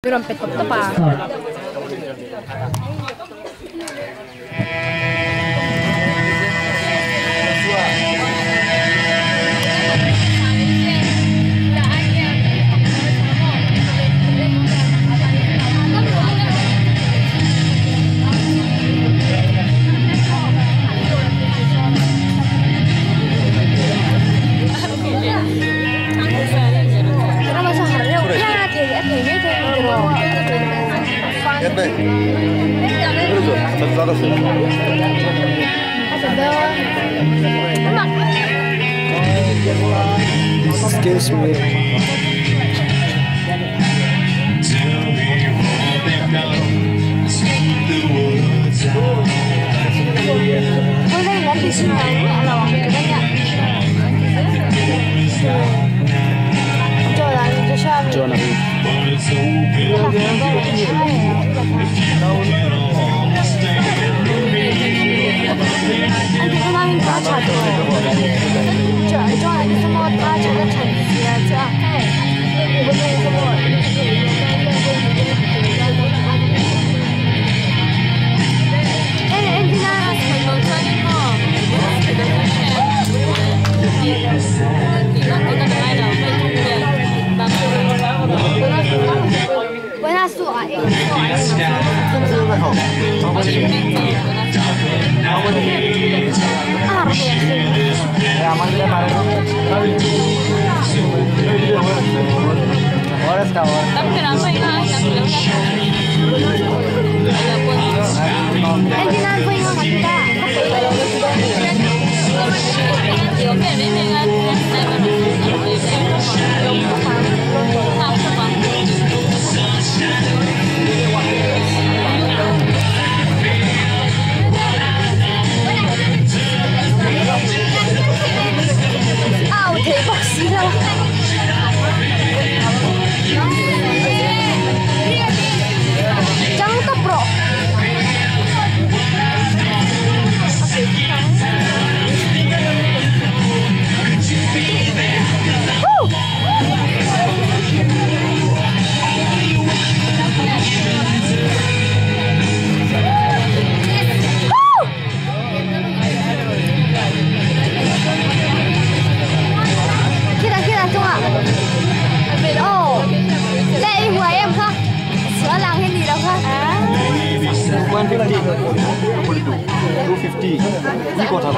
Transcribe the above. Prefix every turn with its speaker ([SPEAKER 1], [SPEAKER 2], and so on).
[SPEAKER 1] Rompet to pa.
[SPEAKER 2] Excuse me.
[SPEAKER 1] Boleh nggak di sini kalau kita jualan itu siapa?
[SPEAKER 2] Jualan.
[SPEAKER 1] Nanti kemarin baca tuh. Jualan itu semua baca dan cantik aja. Bukan semua. Buenas Tapi kenapa ingat?
[SPEAKER 2] $150. $250. Ini kota.